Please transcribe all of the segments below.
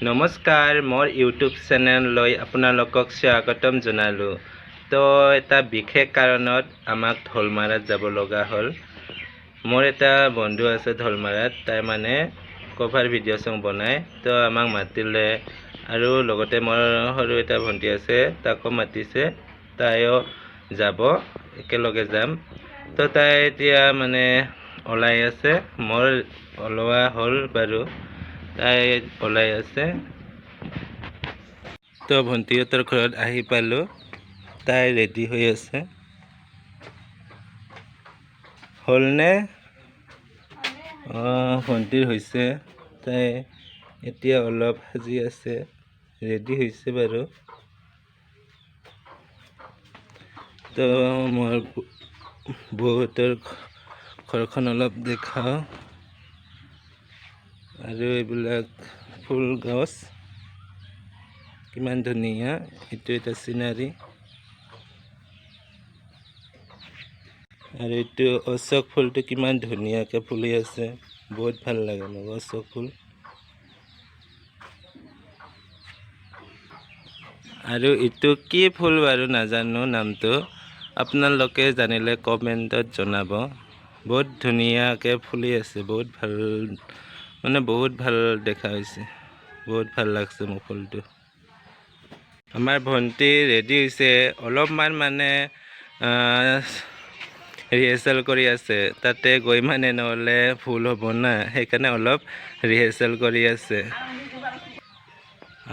নমস্কাৰ, মোৰ ইউটিউব চেনেললৈ আপোনালোকক স্বাগতম জনালোঁ। তো এটা বিশেষ কাৰণত আমাক ঢোলমাৰাত যাব লগা হ'ল। মোৰ এটা বন্ধু আছে ঢোলমাৰাত, তাই মানে কভাৰ ভিডিঅ' চং বনায়। তো আমাক মাতিলে আৰু লগতে মোৰ সৰু এটা ভণ্টি আছে, তাকো মাতিছে। তাইও যাব, একেলগে যাম। তো তাই এতিয়া মানে ওলাই আছে, মোৰ ওলোৱা হ'ল বাৰু। তাই ওলাই আছে। তো ভণ্টিহঁতৰ ঘৰত আহি পালোঁ, তাই ৰেডি হৈ আছে। হ'লনে? ভণ্টিৰ হৈছে। তাই এতিয়া অলপ সাজি আছে, ৰেডি হৈছে বাৰু। তো মোৰ বৌহঁতৰ ঘৰখন অলপ দেখাওঁ। আৰু এইবিলাক ফুল গছ কিমান ধুনীয়া, এইটো এটা চিনাৰী। আৰু এইটো অশোক ফুলটো কিমান ধুনীয়াকৈ ফুলি আছে, বহুত ভাল লাগে মোক অশোক ফুল। আৰু এইটো কি ফুল বাৰু নাজানো নামটো, আপোনালোকে জানিলে কমেণ্টত জনাব। বহুত ধুনীয়াকৈ ফুলি আছে, বহুত ভাল, মানে বহুত ভাল দেখা হৈছে, বহুত ভাল লাগছে মোক ফুলটো। আমাৰ ভণ্টি ৰেডি হৈছে, অলপমান মানে ৰিহাৰ্চেল কৰি আছে। তাতে গৈ মানে নহ'লে ভুল হ'ব না, সেইকাৰণে অলপ ৰিহাৰ্চেল কৰি আছে।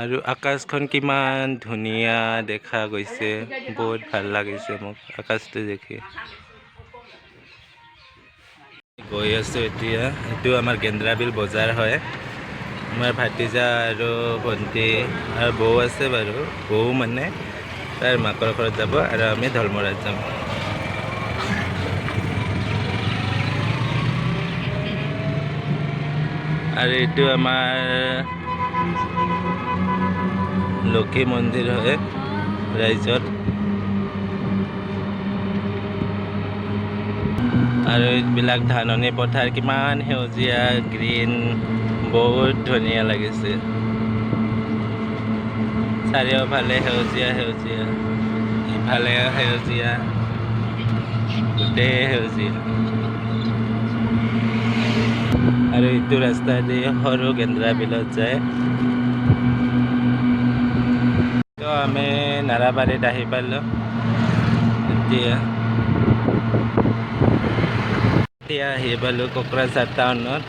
আৰু আকাশখন কিমান ধুনীয়া দেখা গৈছে, বহুত ভাল লাগিছে মোক আকাশটো দেখি। গৈ আছোঁ এতিয়া, এইটো আমাৰ গেন্দ্ৰাবিল বজাৰ হয়। আমাৰ ভাতিজা আৰু ভণ্টি আৰু বৌ আছে বাৰু। বৌ মানে তাৰ মাকৰ ঘৰত যাব আৰু আমি ঢোলমাৰাত যাম। আৰু এইটো আমাৰ লক্ষী মন্দিৰ হয় ৰাইজত। আৰু এইবিলাক ধাননি পথাৰ কিমান সেউজীয়া, গ্ৰীণ, বহুত ধুনীয়া লাগিছে। চাৰিওফালে সেউজীয়া সেউজীয়া, ইফালে সেউজীয়া, গোটেই সেউজীয়া। আৰু এইটো ৰাস্তা দি সৰু গেন্দ্ৰাবিলত যায়। তো আমি নাৰাবাৰীত আহি পালোঁ এতিয়া আহি পালোঁ কোকৰাঝাৰ টাউনত।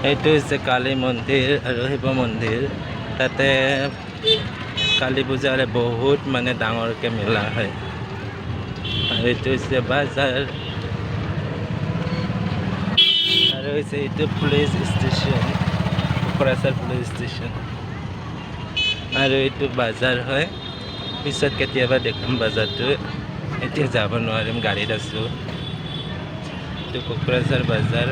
এইটো হৈছে কালী মন্দিৰ আৰু শিৱ মন্দিৰ। তাতে কালী পূজা হ'লে বহুত মানে ডাঙৰকৈ মেলা হয়। আৰু এইটো হৈছে বাজাৰ। আৰু হৈছে এইটো police station, Kokrajhar police station. আৰু এইটো বাজাৰ হয়, পিছত কেতিয়াবা দেখাম বাজাৰটো। এতিয়া যাব নোৱাৰিম, গাড়ীত আছোঁ। এইটো কোকৰাঝাৰ বাজাৰ।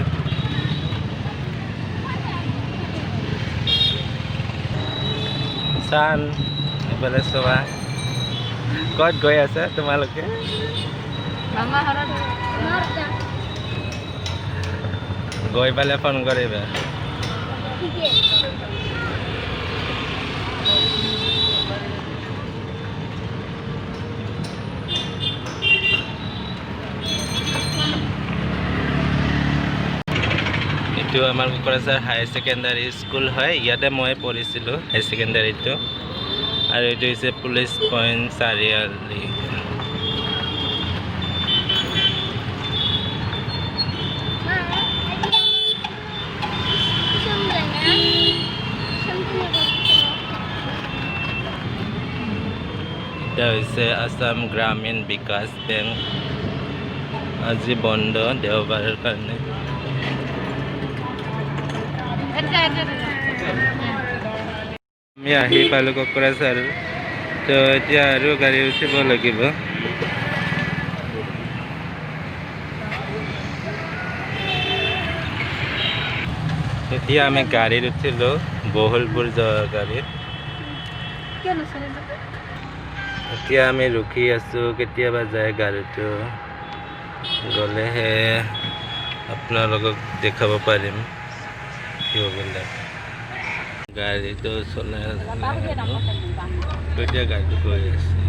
চান এইফালে চোৱা। ক'ত গৈ আছা তোমালোকে? গৈ পালে ফোন কৰিবা। এইটো আমাৰ কোকৰাঝাৰ হায়াৰ ছেকেণ্ডাৰী স্কুল হয়, ইয়াতে মই পঢ়িছিলোঁ হায়াৰ ছেকেণ্ডাৰীটো। আৰু এইটো হৈছে পুলিচ পইণ্ট চাৰিআলি। এটা হৈছে আসাম গ্ৰামীণ বিকাশ বেংক। আজি বন্ধ দেওবাৰৰ কাৰণে। আমি আহি পালোঁ কোকৰাঝাৰ তো এতিয়া আৰু গাড়ী উঠিব লাগিব এতিয়া আমি গাড়ীত উঠিলোঁ বহলপুৰ যোৱাৰ গাড়ীত এতিয়া আমি ৰখি আছোঁ কেতিয়াবা যায় গাড়ীটো গ'লেহে আপোনালোকক দেখাব পাৰিম কিয়বিলাক গাড়ীটো চলাই এতিয়া গাড়ীটো গৈ আছে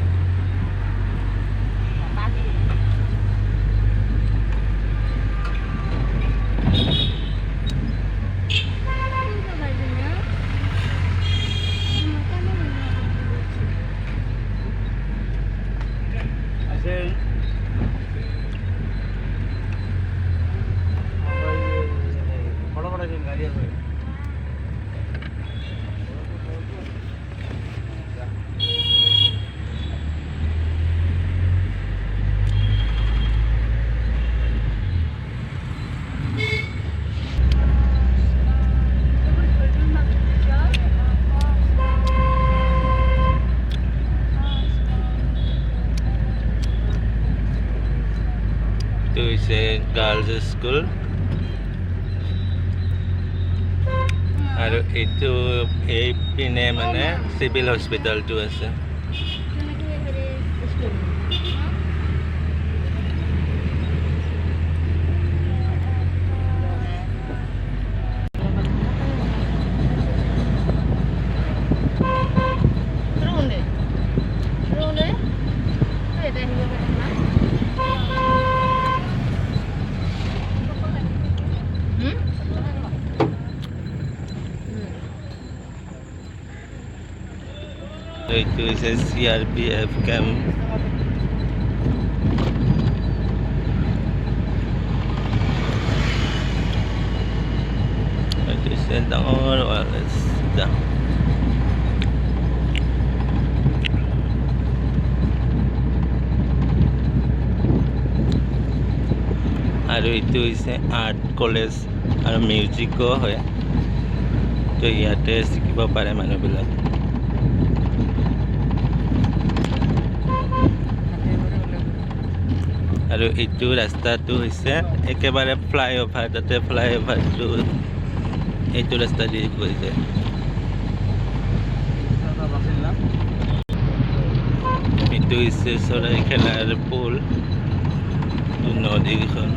to is a girls school আৰু এইটো এই পিনে মানে চিভিল হস্পিটেলটো আছে এইটো হৈছে CRPF camp এইটো হৈছে ডাঙৰ আৰু এইটো হৈছে আৰ্ট কলেজ আৰু মিউজিকো হয় তো ইয়াতে শিকিব পাৰে মানুহবিলাক আৰু এইটো ৰাস্তাটো হৈছে একেবাৰে ফ্লাইঅভাৰ তাতে ফ্লাইঅভাৰটো এইটো ৰাস্তা দি গৈ যায় এইটো হৈছে চৰাই খেলাৰ পুল নদীখন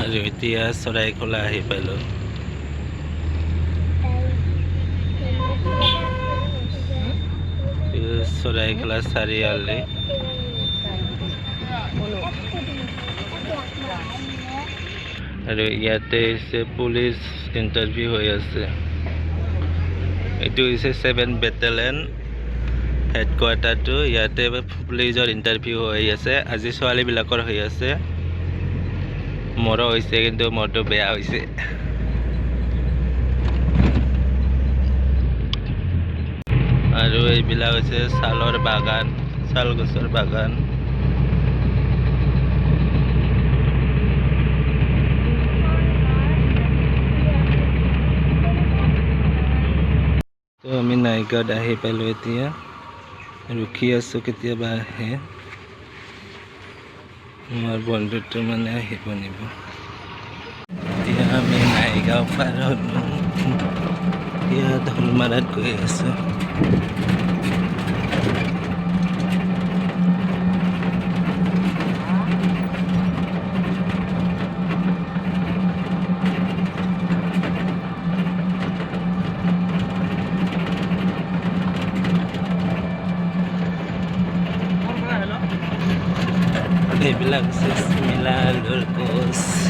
আৰু এতিয়া চৰাই খোলা আহি পালোঁ চৰাই খোলা চাৰিআলি আৰু ইয়াতে হৈছে পুলিচ ইণ্টাৰভিউ হৈ আছে এইটো হৈছে 7 বেটেলিয়ন হেডকোৱাৰ্টাৰটো ইয়াতে পুলিচৰ ইণ্টাৰভিউ হৈ আছে আজি ছোৱালীবিলাকৰ হৈ আছে মোৰো হৈছে কিন্তু মোৰটো বেয়া হৈছে আৰু এইবিলাক হৈছে শালৰ বাগান শাল গছৰ বাগান তো আমি নাইগাঁৱত আহি পালোঁ এতিয়া ৰখি আছোঁ কেতিয়াবা আহে মোৰ বন্ধুটো মানে আহিব নিব এতিয়া আমি নাইগাঁও পাৰ হ'লোঁ এতিয়া ঢোলমাৰাত গৈ আছোঁ এইবিলাক হৈছে চিমিলাৰ গছ